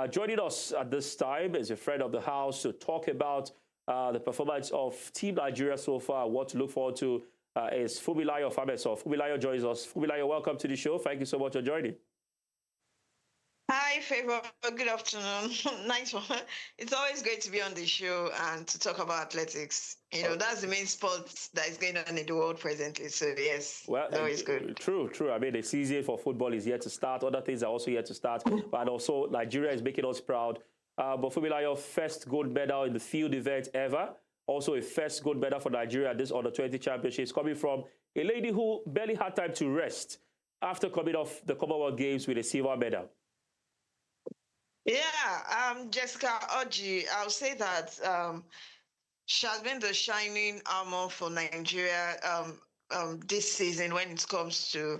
Joining us at this time is a friend of the house to talk about the performance of Team Nigeria so far. What to look forward to is Funmilayo Fameso. Funmilayo joins us. Funmilayo, welcome to the show. Thank you so much for joining. Hi, Favor. Good afternoon. Nice one. It's always great to be on the show and to talk about athletics. You know, that's the main sport that is going on in the world presently. So, yes, well, it's always good. True. I mean, the season for football is yet to start. Other things are also yet to start. And also, Nigeria is making us proud. But Funmilayo, first gold medal in the field event ever. Also, a first gold medal for Nigeria at this U20 Championships, coming from a lady who barely had time to rest after coming off the Commonwealth Games with a silver medal. Yeah, Jessica Oji, I'll say that she has been the shining armor for Nigeria this season when it comes to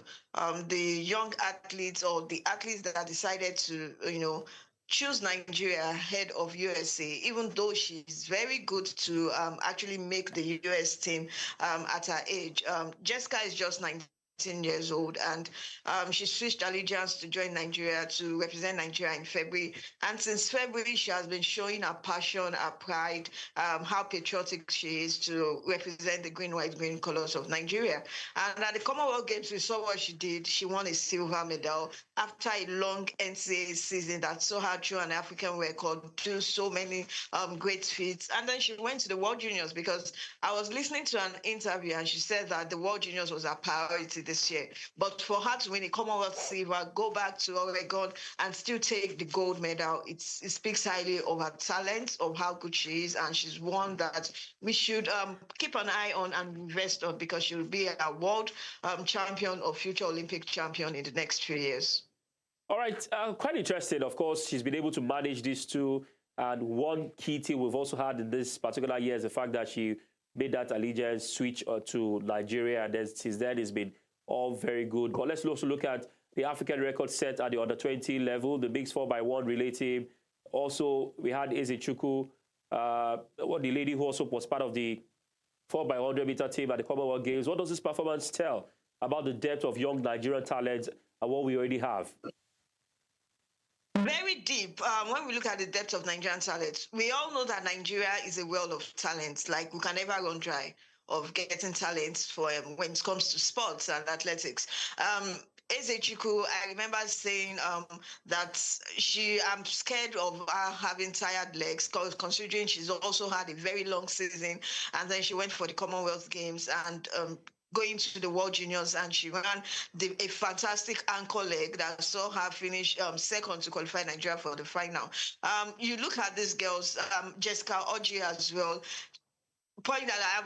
the young athletes or the athletes that decided to, choose Nigeria ahead of USA, even though she's very good to actually make the US team at her age. Jessica is just 19 years old, and she switched allegiance to join Nigeria to represent Nigeria in February. And since February, she has been showing her passion, her pride, how patriotic she is to represent the green, white, green colors of Nigeria. And at the Commonwealth Games, we saw what she did. She won a silver medal after a long NCAA season that saw her through an African record, do so many great feats. And then she went to the World Juniors, because I was listening to an interview and she said that the World Juniors was her priority this year. But for her to win a Commonwealth silver, go back to Oregon and still take the gold medal, it speaks highly of her talent, of how good she is, and she's one that we should keep an eye on and invest on, because she will be a world champion or future Olympic champion in the next few years. All right, quite interesting. Of course, she's been able to manage these two. And one key thing we've also had in this particular year is the fact that she made that allegiance switch to Nigeria. And then since then, it's been all very good. But let's also look at the African record set at the under-20 level, the mixed 4x1 relay team. Also, we had Ezechukwu, the lady who also was part of the 4x100 meter team at the Commonwealth Games. What does this performance tell about the depth of young Nigerian talent and what we already have? Very deep. When we look at the depth of Nigerian talent, we all know that Nigeria is a well of talent. Like, we can never run dry of getting talent for when it comes to sports and athletics. Ezechukwu, I remember saying that I'm scared of her having tired legs, considering she's also had a very long season, and then she went for the Commonwealth Games and going to the World Juniors, and she ran a fantastic ankle leg that saw her finish second to qualify Nigeria for the final. You look at these girls, Jessica Oji as well. Point that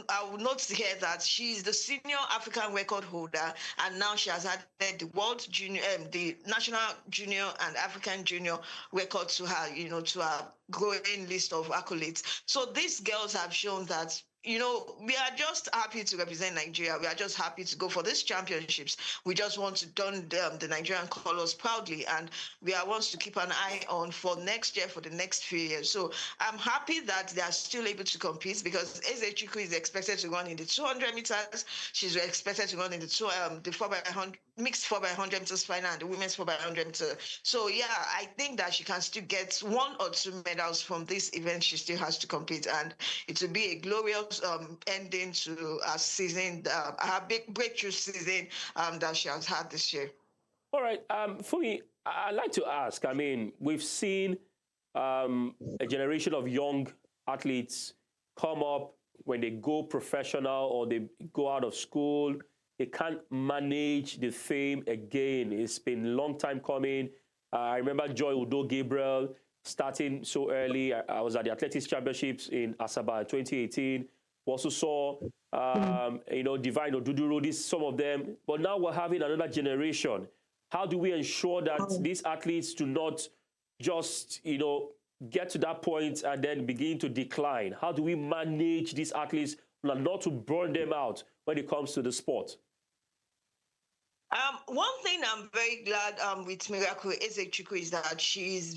I would note here that she is the senior African record holder, and now she has added the World Junior, the National Junior and African Junior record to her, to her growing list of accolades. So these girls have shown that, we are just happy to represent Nigeria. We are just happy to go for these championships. We just want to don the Nigerian colors proudly, and we are ones to keep an eye on for next year, for the next few years. So I'm happy that they are still able to compete, because Ezechukwu is expected to run in the 200 meters. She's expected to run in the 4x100 mixed 4x100 meters final and the women's 4x100 meters. So yeah, I think that she can still get 1 or 2 medals from this event. She still has to compete, and it will be a glorious ending to a season, her big breakthrough season that she has had this year. All right, Fumi, I'd like to ask, I mean, we've seen a generation of young athletes come up when they go professional or they go out of school. They can't manage the fame again. It's been a long time coming. I remember Joy Udo Gabriel starting so early. I was at the Athletics Championships in Asaba in 2018. We also saw, Divine Oduduro, some of them. But now we're having another generation. How do we ensure that these athletes do not just, get to that point and then begin to decline? How do we manage these athletes not to burn them out when it comes to the sport? One thing I'm very glad with Miracle Ezechukwu is that she's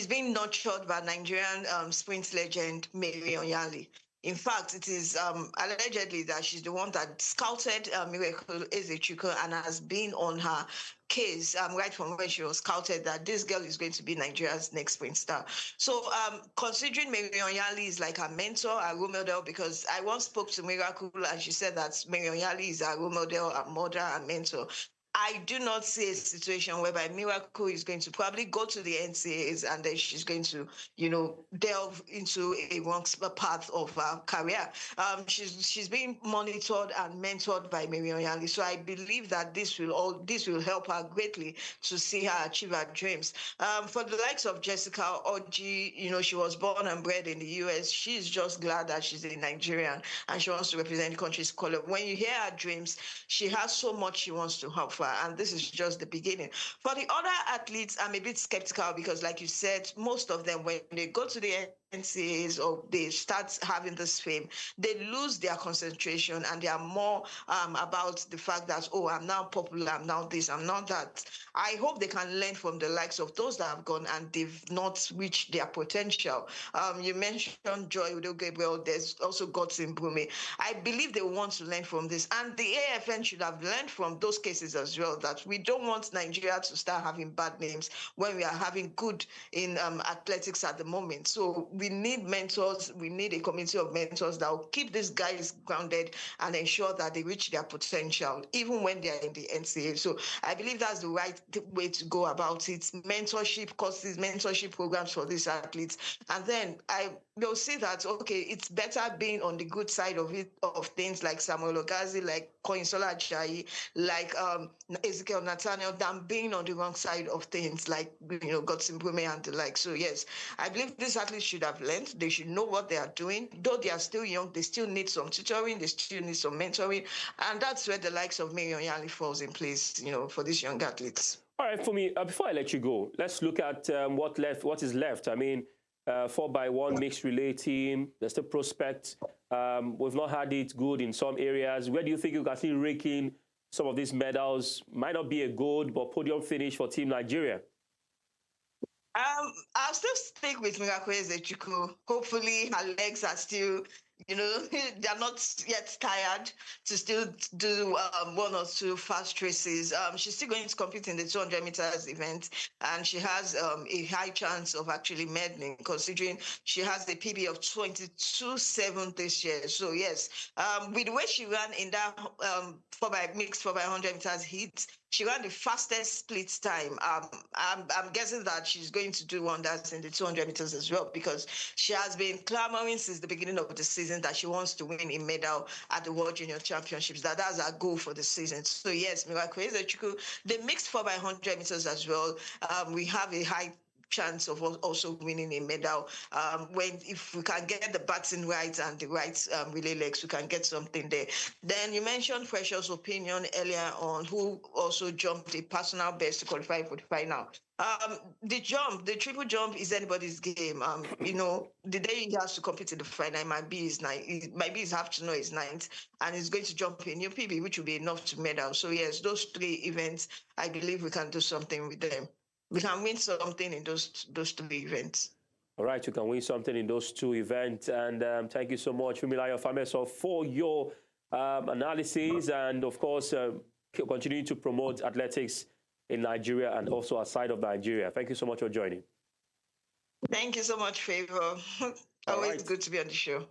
been nurtured by Nigerian sprint legend Mary Onyali. In fact, it is allegedly that she's the one that scouted Miracle Ezechukwu and has been on her case right from when she was scouted that this girl is going to be Nigeria's next sprint star. So considering Marion Yali is like a mentor, a role model, because I once spoke to Miracle and she said that Marion Yali is a role model, a mother, a mentor. I do not see a situation whereby Miracle is going to probably go to the NCAAs and then she's going to, delve into a wrong path of her career. She's being monitored and mentored by Marion Yali. So I believe that this will help her greatly to see her achieve her dreams. For the likes of Jessica Oji, she was born and bred in the US. She's just glad that she's a Nigerian and she wants to represent the country's color. When you hear her dreams, she has so much she wants to offer, and this is just the beginning. For the other athletes, I'm a bit skeptical because, like you said, most of them, when they go to the NCAAs or they start having this fame, they lose their concentration and they are more about the fact that, oh, I'm now popular, I'm now this, I'm not that. I hope they can learn from the likes of those that have gone and they've not reached their potential. You mentioned Joy Udo Gabriel, there's also Godwin Brume. I believe they want to learn from this, and the AFN should have learned from those cases as well, that we don't want Nigeria to start having bad names when we are having good in athletics at the moment. So we need mentors. We need a community of mentors that will keep these guys grounded and ensure that they reach their potential, even when they are in the NCAA. So I believe that's the right way to go about it. Mentorship courses, mentorship programs for these athletes. And then they'll see that, okay, it's better being on the good side of it, of things like Samuel Ogazi, like Koinsola Ajayi, like Ezekiel Nathaniel, than being on the wrong side of things like, Godwin Brume and the like. So yes, I believe these athletes should have learned. They should know what they are doing. Though they are still young, they still need some tutoring, they still need some mentoring. And that's where the likes of Marion Yali falls in place, for these young athletes. All right, for me, before I let you go, let's look at what is left. I mean, 4x1 mixed relay team, there's still prospects. We've not had it good in some areas. Where do you think you can still rake in some of these medals? Might not be a gold, but podium finish for Team Nigeria. I'll still stick with Miracle Ezechukwu. Hopefully, her legs are still, they're not yet tired to still do one or two fast races. She's still going to compete in the 200 meters event, and she has a high chance of actually medaling, considering she has a PB of 22.7 this year. So yes, with the way she ran in that mixed 4x100 meters heat, she ran the fastest split time. I'm guessing that she's going to do wonders in the 200 meters as well, because she has been clamoring since the beginning of the season that she wants to win a medal at the World Junior Championships. That's her goal for the season. So yes, Miracle Ezechukwu, the mixed 4x100 meters as well. We have a high chance of also winning a medal. If we can get the batting right and the right relay legs, we can get something there. Then you mentioned Precious Opinion earlier on, who also jumped a personal best to qualify for the final. The triple jump is anybody's game. The day he has to compete in the final, it might be his have to know his ninth, and he's going to jump a new PB, which will be enough to medal. So yes, those three events, I believe we can do something with them. We can win something in those three events. All right, you can win something in those two events. And thank you so much, Fumilayo Fameso, for your analysis and, of course, continuing to promote athletics in Nigeria and also outside of Nigeria. Thank you so much for joining. Thank you so much, Favor. Always good to be on the show.